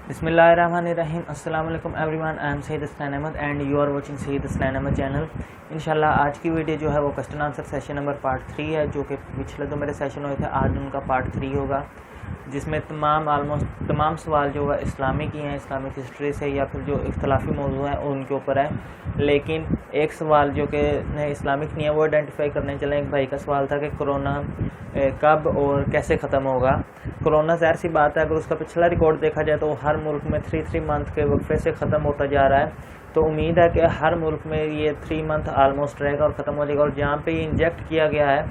بسم اللہ الرحمن الرحیم. السلام علیکم everyone. I am Syed Asnan Ahmed and you are watching Syed Asnan Ahmed channel. انشاءاللہ آج کی ویڈیو جو ہے وہ question answer session number part 3 ہے، جو کہ پچھلے دو میرے سیشن ہوئے تھے، آج ان کا پارٹ 3 ہوگا، جس میں تمام سوال جو ہے اسلامک ہی ہیں، اسلامک ہسٹری سے یا پھر جو اختلافی موضوع ہیں ان کے اوپر ہے. لیکن ایک سوال جو کہ اسلامک نہیں ہے وہ آئیڈینٹیفائی کرنے چلیں. ایک بھائی کا سوال تھا کہ کرونا کب اور کیسے ختم ہوگا. کرونا ظاہر سی بات ہے، اگر اس کا پچھلا ریکارڈ دیکھا جائے تو ہر ملک میں 3 منتھ کے وقفے سے ختم ہوتا جا رہا ہے. تو امید ہے کہ ہر ملک میں یہ 3 منتھ آلموسٹ رہے گا اور ختم ہو جائے گا. اور جہاں پہ یہ انجیکٹ کیا گیا ہے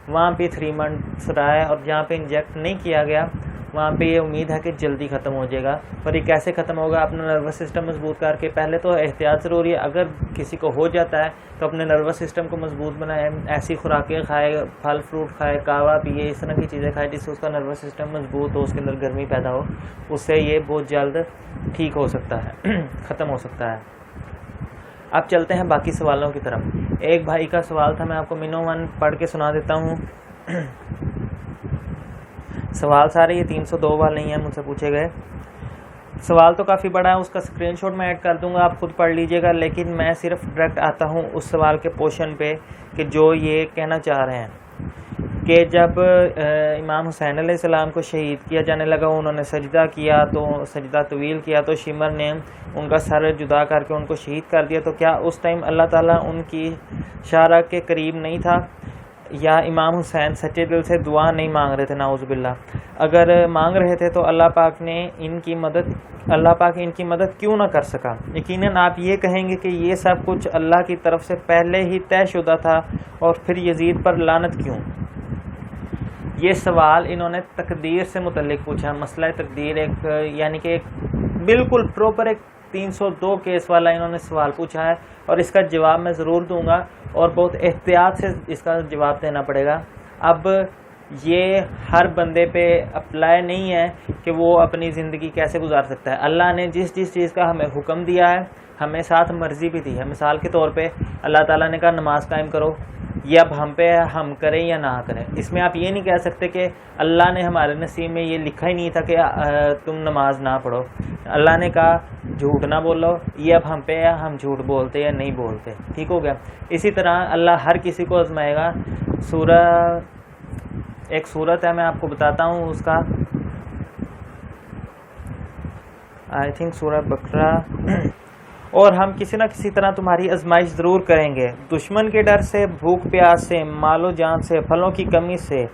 وہاں پہ 3 منتھس رہا ہے، اور جہاں پہ انجیکٹ نہیں کیا گیا وہاں پہ یہ امید ہے کہ جلدی ختم ہو جائے گا. اور یہ کیسے ختم ہوگا؟ اپنا نروس سسٹم مضبوط کر کے. پہلے تو احتیاط ضروری ہے، اگر کسی کو ہو جاتا ہے تو اپنے نروس سسٹم کو مضبوط بنائے، ایسی خوراکیں کھائے، پھل فروٹ کھائے، کہوا پیے، اس طرح کی چیزیں کھائے جس سے اس کا نروس سسٹم مضبوط ہو، اس کے اندر گرمی پیدا ہو. اس سے یہ بہت جلد ٹھیک ہو سکتا ہے، ختم ہو سکتا ہے. اب چلتے ہیں باقی سوالوں کی طرف. ایک بھائی کا سوال تھا، میں آپ کو مینو 1 پڑھ کے سنا دیتا ہوں. سوال سارے یہ 302 والے نہیں ہیں، مجھ سے پوچھے گئے. سوال تو کافی بڑا ہے، اس کا اسکرین شاٹ میں ایڈ کر دوں گا، آپ خود پڑھ لیجئے گا. لیکن میں صرف ڈائریکٹ آتا ہوں اس سوال کے پورشن پہ کہ جو یہ کہنا چاہ رہے ہیں کہ جب امام حسین علیہ السلام کو شہید کیا جانے لگا، انہوں نے سجدہ کیا، تو سجدہ طویل کیا، تو شمر نے ان کا سر جدا کر کے ان کو شہید کر دیا. تو کیا اس ٹائم اللہ تعالیٰ ان کی شارع کے قریب نہیں تھا، یا امام حسین سچے دل سے دعا نہیں مانگ رہے تھے؟ نعوذ باللہ. اگر مانگ رہے تھے تو اللہ پاک ان کی مدد کیوں نہ کر سکا؟ یقیناً آپ یہ کہیں گے کہ یہ سب کچھ اللہ کی طرف سے پہلے ہی طے شدہ تھا، اور پھر یزید پر لعنت کیوں؟ یہ سوال انہوں نے تقدیر سے متعلق پوچھا. مسئلہ تقدیر یعنی کہ بالکل پروپر 302 کیس والا انہوں نے سوال پوچھا ہے، اور اس کا جواب میں ضرور دوں گا، اور بہت احتیاط سے اس کا جواب دینا پڑے گا. اب یہ ہر بندے پہ اپلائی نہیں ہے کہ وہ اپنی زندگی کیسے گزار سکتا ہے. اللہ نے جس چیز کا ہمیں حکم دیا ہے، ہمیں ساتھ مرضی بھی دی ہے. مثال کے طور پہ اللہ تعالیٰ نے کہا نماز قائم کرو، یہ اب ہم پہ ہم کریں یا نہ کریں. اس میں آپ یہ نہیں کہہ سکتے کہ اللہ نے ہمارے نصیب میں یہ لکھا ہی نہیں تھا کہ تم نماز نہ پڑھو. اللہ نے کہا جھوٹ نہ بولو، یہ اب ہم پہ ہے ہم جھوٹ بولتے یا نہیں بولتے. ٹھیک ہو گیا. اسی طرح اللہ ہر کسی کو آزمائے گا. ایک سورت ہے، میں آپ کو بتاتا ہوں اس کا، آئی تھنک سورہ بقرہ. اور ہم کسی نہ کسی طرح تمہاری آزمائش ضرور کریں گے، دشمن کے ڈر سے، بھوک پیاس سے، مال و جان سے، پھلوں کی کمی سے،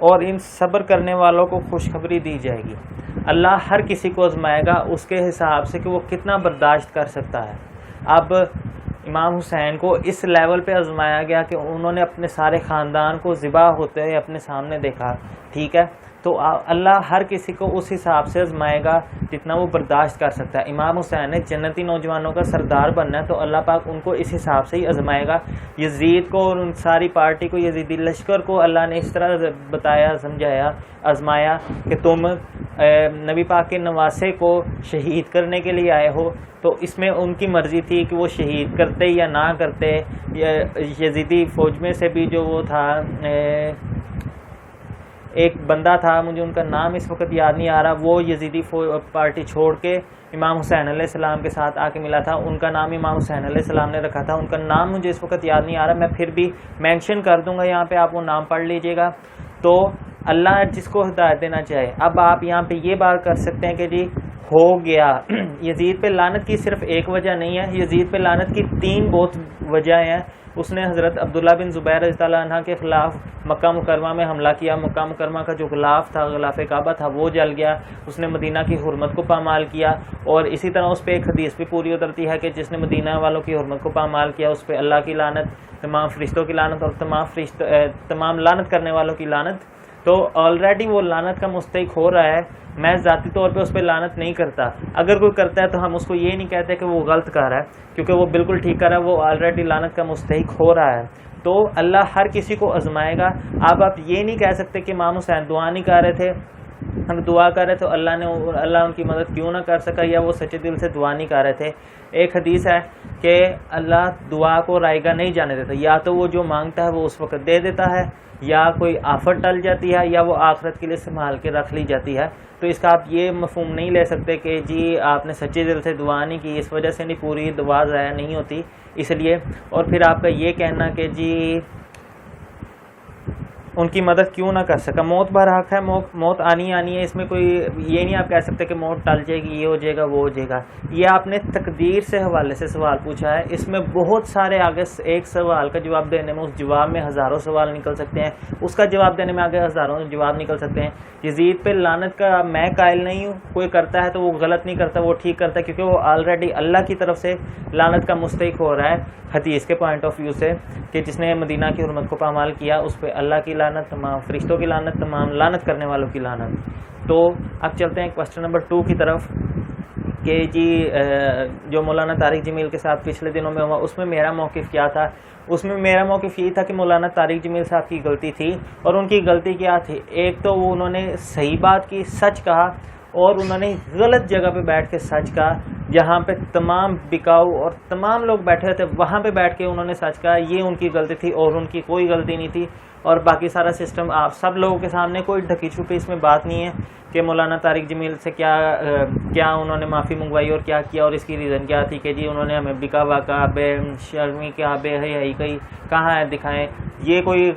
اور ان صبر کرنے والوں کو خوشخبری دی جائے گی. اللہ ہر کسی کو آزمائے گا اس کے حساب سے کہ وہ کتنا برداشت کر سکتا ہے. اب امام حسین کو اس لیول پہ آزمایا گیا کہ انہوں نے اپنے سارے خاندان کو ذبح ہوتے ہوئے اپنے سامنے دیکھا. ٹھیک ہے، تو اللہ ہر کسی کو اس حساب سے آزمائے گا جتنا وہ برداشت کر سکتا ہے. امام حسین نے جنتی نوجوانوں کا سردار بننا ہے، تو اللہ پاک ان کو اس حساب سے ہی آزمائے گا. یزید کو اور ان ساری پارٹی کو، یزیدی لشکر کو اللہ نے اس طرح بتایا، سمجھایا، آزمایا کہ تم نبی پاک کے نواسے کو شہید کرنے کے لیے آئے ہو. تو اس میں ان کی مرضی تھی کہ وہ شہید کرتے یا نہ کرتے. یزیدی فوج میں سے بھی جو وہ تھا، ایک بندہ تھا، مجھے ان کا نام اس وقت یاد نہیں آ رہا، وہ یزیدی پارٹی چھوڑ کے امام حسین علیہ السلام کے ساتھ آ کے ملا تھا. ان کا نام امام حسین علیہ السلام نے رکھا تھا. ان کا نام مجھے اس وقت یاد نہیں آ رہا، میں پھر بھی مینشن کر دوں گا یہاں پہ، آپ وہ نام پڑھ لیجئے گا. تو اللہ جس کو ہدایت دینا چاہے. اب آپ یہاں پہ یہ بات کر سکتے ہیں کہ جی ہو گیا. یزید پہ لعنت کی صرف ایک وجہ نہیں ہے، یزید پہ لعنت کی 3 بہت وجہ ہیں. اس نے حضرت عبداللہ بن زبیر رضی اللہ عنہ کے خلاف مکہ مکرمہ میں حملہ کیا. مکہ مکرمہ کا جو غلاف تھا، غلاف کعبہ تھا، وہ جل گیا. اس نے مدینہ کی حرمت کو پامال کیا. اور اسی طرح اس پہ ایک حدیث بھی پوری اترتی ہے کہ جس نے مدینہ والوں کی حرمت کو پامال کیا اس پہ اللہ کی لعنت، تمام فرشتوں کی لعنت، اور تمام لعنت کرنے والوں کی لعنت. تو آلریڈی وہ لعنت کا مستحق ہو رہا ہے. میں ذاتی طور پہ اس پہ لعنت نہیں کرتا. اگر کوئی کرتا ہے تو ہم اس کو یہ نہیں کہتے کہ وہ غلط کر رہا ہے، کیونکہ وہ بالکل ٹھیک کر رہا ہے، وہ آلریڈی لعنت کا مستحق ہو رہا ہے. تو اللہ ہر کسی کو آزمائے گا. آپ یہ نہیں کہہ سکتے کہ امام حسین دعا نہیں کر رہے تھے ہم دعا کر رہے تو اللہ ان کی مدد کیوں نہ کر سکا، یا وہ سچے دل سے دعا نہیں کر رہے تھے. ایک حدیث ہے کہ اللہ دعا کو رائے گاہ نہیں جانے دیتا، یا تو وہ جو مانگتا ہے وہ اس وقت دے دیتا ہے، یا کوئی آفت ٹل جاتی ہے، یا وہ آخرت کے لیے سنبھال کے رکھ لی جاتی ہے. تو اس کا آپ یہ مفہوم نہیں لے سکتے کہ جی آپ نے سچے دل سے دعا نہیں کی اس وجہ سے نہیں، پوری دعا ضائع نہیں ہوتی اس لیے. اور پھر آپ کا یہ کہنا کہ جی ان کی مدد کیوں نہ کر سکا. موت برحق ہے، موت آنی ہے، اس میں کوئی یہ نہیں آپ کہہ سکتے کہ موت ٹل جائے گی، یہ ہو جائے گا وہ ہو جائے گا. یہ آپ نے تقدیر سے حوالے سے سوال پوچھا ہے، اس میں بہت سارے آگے ایک سوال کا جواب دینے میں اس جواب میں ہزاروں سوال نکل سکتے ہیں، اس کا جواب دینے میں آگے ہزاروں جواب نکل سکتے ہیں. یزید پہ لعنت کا میں قائل نہیں ہوں، کوئی کرتا ہے تو وہ غلط نہیں کرتا، وہ ٹھیک کرتا ہے، کیونکہ وہ آلریڈی اللہ کی طرف سے لعنت کا مستحق ہو رہا ہے حدیث کے پوائنٹ آف ویو سے، کہ جس نے مدینہ کی حرمت کو پامال کیا اس پہ اللہ کی لعنت، تمام فرشتوں کی لعنت، تمام لعنت کرنے والوں کی لعنت. تو اب چلتے ہیں کوسچن نمبر 2 کی طرف کہ جی جو مولانا طارق جمیل کے ساتھ پچھلے دنوں میں ہوا اس میں میرا موقف کیا تھا. اس میں میرا موقف یہ تھا کہ مولانا طارق جمیل صاحب کی غلطی تھی، اور ان کی غلطی کیا تھی؟ ایک تو وہ انہوں نے صحیح بات کی، سچ کہا، اور انہوں نے غلط جگہ پہ بیٹھ کے سچ کہا، جہاں پہ تمام بکاؤ اور تمام لوگ بیٹھے تھے وہاں پہ بیٹھ کے انہوں نے سچ کہا. یہ ان کی غلطی تھی اور ان کی کوئی غلطی نہیں تھی. اور باقی سارا سسٹم آپ سب لوگوں کے سامنے، کوئی ڈھکی چھپی اس میں بات نہیں ہے کہ مولانا طارق جمیل سے کیا انہوں نے معافی منگوائی اور کیا کیا، اور اس کی ریزن کیا تھی کہ جی انہوں نے ہمیں بکاوا کا، بے شرمی کا، بے حیائی کا کہاں ہے دکھائیں. یہ کوئی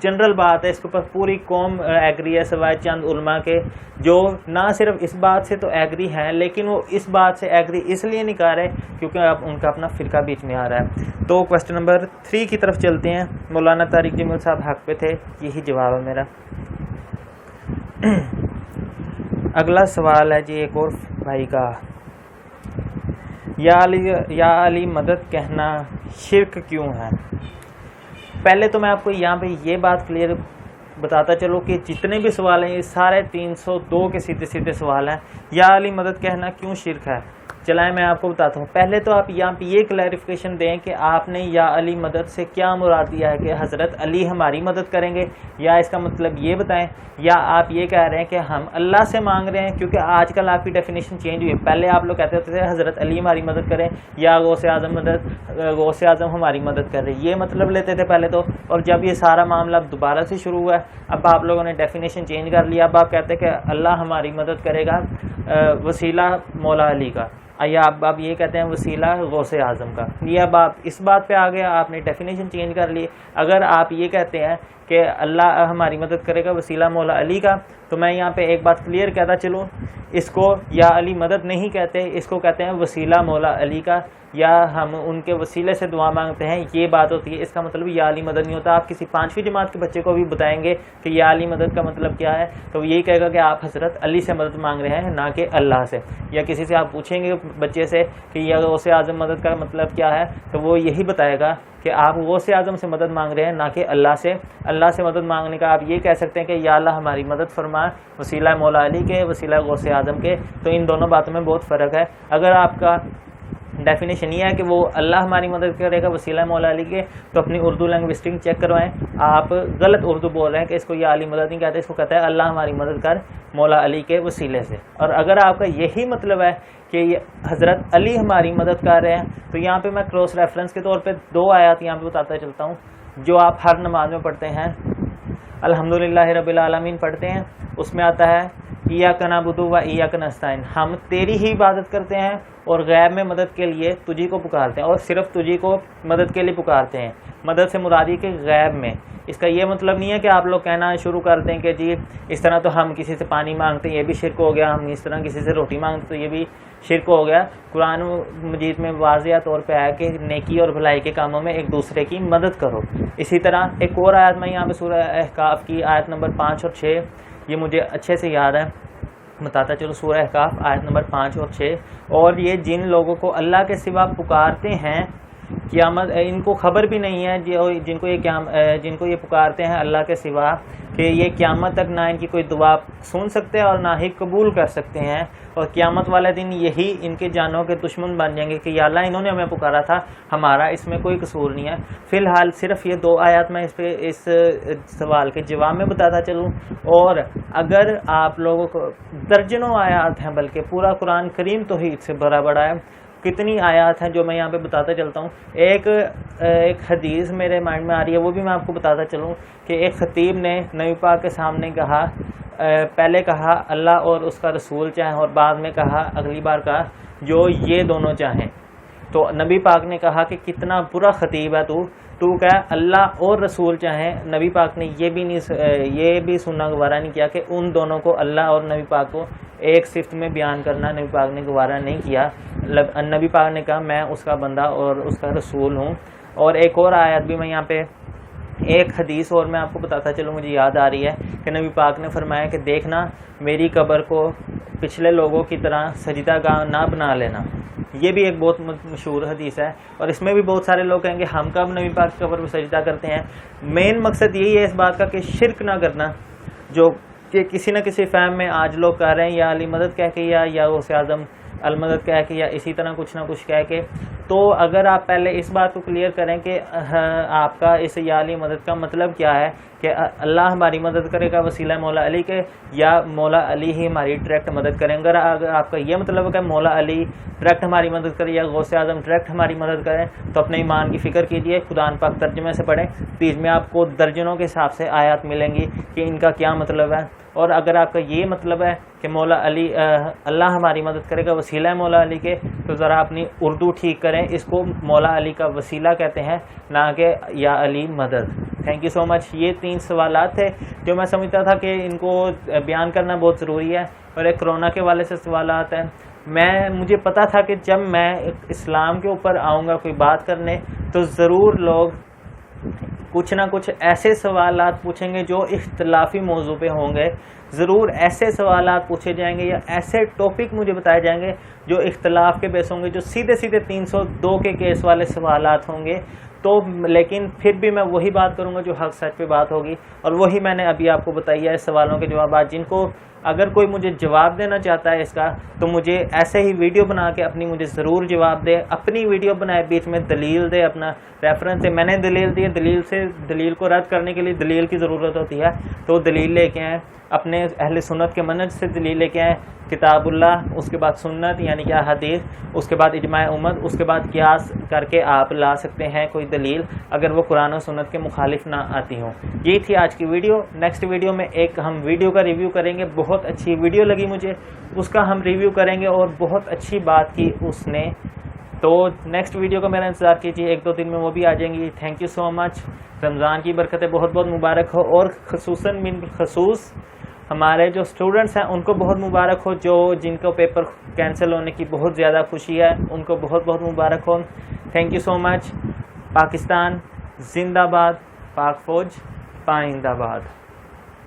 جنرل بات ہے، اس کے اوپر پوری قوم ایگری ہے سوائے چند علماء کے، جو نہ صرف اس بات سے تو ایگری ہیں لیکن وہ اس بات سے ایگری اس لیے نہیں کر رہے کیونکہ اب ان کا اپنا فرقہ بیچ میں آ رہا ہے. تو کوسچن نمبر 3 کی طرف چلتے ہیں. مولانا طارق جمیل صاحب حق پہ تھے، یہی جواب ہے میرا. اگلا سوال ہے جی ایک اور بھائی کا، یا علی مدد کہنا شرک کیوں ہے؟ پہلے تو میں آپ کو یہاں پہ یہ بات کلیئر بتاتا چلو کہ جتنے بھی سوال ہیں یہ سارے 302 کے سیدھے سیدھے سوال ہیں. یا علی مدد کہنا کیوں شرک ہے؟ چلائیں میں آپ کو بتاتا ہوں. پہلے تو آپ یہاں پہ یہ کلیریفیکیشن دیں کہ آپ نے یا علی مدد سے کیا مراد دیا ہے، کہ حضرت علی ہماری مدد کریں گے، یا اس کا مطلب یہ بتائیں، یا آپ یہ کہہ رہے ہیں کہ ہم اللہ سے مانگ رہے ہیں. کیونکہ آج کل آپ کی ڈیفینیشن چینج ہوئی ہے. پہلے آپ لوگ کہتے تھے حضرت علی ہماری مدد کریں، یا غوث اعظم ہماری مدد کر رہے، یہ مطلب لیتے تھے پہلے تو. اور جب یہ سارا معاملہ اب دوبارہ سے شروع ہوا ہے، اب آپ لوگوں نے ڈیفینیشن چینج کر لیا. اب آپ کہتے ہیں کہ اللہ ہماری مدد کرے گا وسیلہ مولا علی کا، یا اب یہ کہتے ہیں وسیلہ غوث اعظم کا. یہ اب آپ اس بات پہ آ گیا، آپ نے ڈیفینیشن چینج کر لی. اگر آپ یہ کہتے ہیں کہ اللہ ہماری مدد کرے گا وسیلہ مولا علی کا، تو میں یہاں پہ ایک بات کلیئر کہتا چلوں، اس کو یا علی مدد نہیں کہتے، اس کو کہتے ہیں وسیلہ مولا علی کا، یا ہم ان کے وسیلے سے دعا مانگتے ہیں، یہ بات ہوتی ہے. اس کا مطلب یا علی مدد نہیں ہوتا. آپ کسی 5ویں جماعت کے بچے کو بھی بتائیں گے کہ یا علی مدد کا مطلب کیا ہے، تو یہی کہے گا کہ آپ حضرت علی سے مدد مانگ رہے ہیں نہ کہ اللہ سے. یا کسی سے آپ پوچھیں گے بچے سے کہ یا غوث اعظم مدد کا مطلب کیا ہے، تو وہ یہی بتائے گا کہ آپ غوث اعظم سے مدد مانگ رہے ہیں نہ کہ اللہ سے. اللہ سے مدد مانگنے کا آپ یہ کہہ سکتے ہیں کہ یا اللہ ہماری مدد فرما وسیلہ مولا علی کے، وسیلہ غوث اعظم کے. تو ان دونوں باتوں میں بہت فرق ہے. اگر آپ کا ڈیفینیشن یہ ہے کہ وہ اللہ ہماری مدد کرے گا وسیلہ مولا علی کے، تو اپنی اردو لینگوسٹک چیک کروائیں. آپ غلط اردو بول رہے ہیں کہ اس کو یا علی مدد نہیں کہتے، اس کو کہتا ہے اللہ ہماری مدد کر مولا علی کے وسیلے سے. اور اگر آپ کا یہی مطلب ہے کہ یہ حضرت علی ہماری مدد کر رہے ہیں، تو یہاں پہ میں کراس ریفرنس کے طور پہ 2 آیات یہاں پہ بتاتا چلتا ہوں جو آپ ہر نماز میں پڑھتے ہیں. الحمدللہ رب العالمین پڑھتے ہیں، اس میں آتا ہے ایاک نعبد و ایاک نستعین، ہم تیری ہی عبادت کرتے ہیں اور غیب میں مدد کے لیے تجھی کو پکارتے ہیں، اور صرف تجھی کو مدد کے لیے پکارتے ہیں. مدد سے مرادی کے غیب میں. اس کا یہ مطلب نہیں ہے کہ آپ لوگ کہنا شروع کر دیں کہ جی اس طرح تو ہم کسی سے پانی مانگتے ہیں یہ بھی شرک ہو گیا، ہم اس طرح کسی سے روٹی مانگتے تو یہ بھی شرک ہو گیا. قرآن مجید میں واضح طور پہ آیا کہ نیکی اور بھلائی کے کاموں میں ایک دوسرے کی مدد کرو. اسی طرح ایک اور آیت میں یہاں پہ سورہ احقاف کی آیت نمبر 5 اور 6، یہ مجھے اچھے سے یاد ہے، بتاتا چلو. سورہ احقاف آیت نمبر 5 اور 6، اور یہ جن لوگوں کو اللہ کے سوا پکارتے ہیں قیامت ان کو خبر بھی نہیں ہے جن کو یہ پکارتے ہیں اللہ کے سوا کہ یہ قیامت تک نہ ان کی کوئی دعا سن سکتے ہیں اور نہ ہی قبول کر سکتے ہیں، اور قیامت والے دن یہی ان کے جانوں کے دشمن بن جائیں گے کہ یا اللہ انہوں نے ہمیں پکارا تھا، ہمارا اس میں کوئی قصور نہیں ہے۔ فی الحال صرف یہ 2 آیات میں اس سوال کے جواب میں بتاتا چلوں، اور اگر آپ لوگوں کو درجنوں آیات ہیں، بلکہ پورا قرآن کریم توحید سے بھرا پڑا ہے، کتنی آیات ہیں جو میں یہاں پہ بتاتا چلتا ہوں۔ ایک حدیث میرے مائنڈ میں آ رہی ہے، وہ بھی میں آپ کو بتاتا چلوں کہ ایک خطیب نے نبی پاک کے سامنے کہا، پہلے کہا اللہ اور اس کا رسول چاہیں، اور بعد میں کہا، اگلی بار کہا جو یہ دونوں چاہیں۔ تو نبی پاک نے کہا کہ کتنا برا خطیب ہے تو کہا اللہ اور رسول چاہیں۔ نبی پاک نے یہ بھی سننا گوارا نہیں کیا کہ ان دونوں کو، اللہ اور نبی پاک کو ایک صفت میں بیان کرنا نبی پاک نے گوارا نہیں کیا۔ نبی پاک نے کہا میں اس کا بندہ اور اس کا رسول ہوں۔ اور ایک اور آیت بھی میں یہاں پہ ایک حدیث اور میں آپ کو بتاتا چلوں، مجھے یاد آ رہی ہے کہ نبی پاک نے فرمایا کہ دیکھنا میری قبر کو پچھلے لوگوں کی طرح سجدہ گاہ نہ بنا لینا۔ یہ بھی ایک بہت مشہور حدیث ہے، اور اس میں بھی بہت سارے لوگ کہیں گے ہم کب نبی پاک کی قبر پہ سجدہ کرتے ہیں۔ مین مقصد یہی ہے اس بات کا کہ شرک نہ کرنا، جو کہ کسی نہ کسی فہم میں آج لوگ کہہ رہے ہیں یا علی مدد کہہ کے یا غوث اعظم المدد کہہ کے یا اسی طرح کچھ نہ کچھ کہہ کے۔ تو اگر آپ پہلے اس بات کو کلیئر کریں کہ آپ کا اس یا علی مدد کا مطلب کیا ہے، کہ اللہ ہماری مدد کرے گا وسیلہ مولا علی کے، یا مولا علی ہی ہماری ڈائریکٹ مدد کریں گے۔ اگر آپ کا یہ مطلب ہے کہ مولا علی ڈائریکٹ ہماری مدد کرے یا غوث اعظم ڈائریکٹ ہماری مدد کریں، تو اپنے ایمان کی فکر کیجئے، قرآن پاک ترجمے سے پڑھیں، پیج میں آپ کو درجنوں کے حساب سے آیات ملیں گی کہ ان کا کیا مطلب ہے۔ اور اگر آپ کا یہ مطلب ہے کہ مولا علی اللہ ہماری مدد کرے گا وسیلہ مولا علی کے، تو ذرا اپنی اردو ٹھیک کریں، اس کو مولا علی کا وسیلہ کہتے ہیں، نہ کہ یا علی مدد۔ تھینک یو سو مچ۔ یہ 3 سوالات تھے جو میں سمجھتا تھا کہ ان کو بیان کرنا بہت ضروری ہے، اور ایک کرونا کے والے سے سوالات ہیں۔ مجھے پتا تھا کہ جب میں اسلام کے اوپر آؤں گا کوئی بات کرنے، تو ضرور لوگ کچھ نہ کچھ ایسے سوالات پوچھیں گے جو اختلافی موضوع پہ ہوں گے، ضرور ایسے سوالات پوچھے جائیں گے یا ایسے ٹاپک مجھے بتائے جائیں گے جو اختلاف کے بیس ہوں گے، جو سیدھے 302 کے کیس والے سوالات ہوں گے۔ تو لیکن پھر بھی میں وہی بات کروں گا جو حق سچ پہ بات ہوگی، اور وہی میں نے ابھی آپ کو بتائی ہے سوالوں کے جوابات، جن کو اگر کوئی مجھے جواب دینا چاہتا ہے اس کا، تو مجھے ایسے ہی ویڈیو بنا کے اپنی مجھے ضرور جواب دے، اپنی ویڈیو بنائے، بیچ میں دلیل دے، اپنا ریفرنس دے۔ میں نے دلیل دی ہے، دلیل کو رد کرنے کے لیے دلیل کی ضرورت ہوتی ہے، تو دلیل لے کے آئیں، اپنے اہل سنت کے منہج سے دلیل لے کے آئیں، کتاب اللہ، اس کے بعد سنت یعنی کہ حدیث، اس کے بعد اجماع امت، اس کے بعد قیاس کر کے آپ لا سکتے ہیں کوئی دلیل، اگر وہ قرآن و سنت کے مخالف نہ آتی ہوں۔ یہ تھی آج کی ویڈیو۔ نیکسٹ ویڈیو میں ایک ہم ویڈیو کا ریویو کریں گے، بہت اچھی ویڈیو لگی مجھے، اس کا ہم ریویو کریں گے، اور بہت اچھی بات کی اس نے۔ تو نیکسٹ ویڈیو کا میرا انتظار کیجیے، 1-2 دن میں وہ بھی آ جائیں گی۔ تھینک یو سو مچ۔ رمضان کی برکتیں بہت بہت مبارک ہو، اور خصوصاً بالخصوص ہمارے جو اسٹوڈنٹس ہیں ان کو بہت مبارک ہو، جن کو پیپر کینسل ہونے کی بہت زیادہ خوشی ہے، ان کو بہت بہت مبارک ہو۔ تھینک یو سو مچ۔ پاکستان زندہ باد، پاک فوج پائندہ باد۔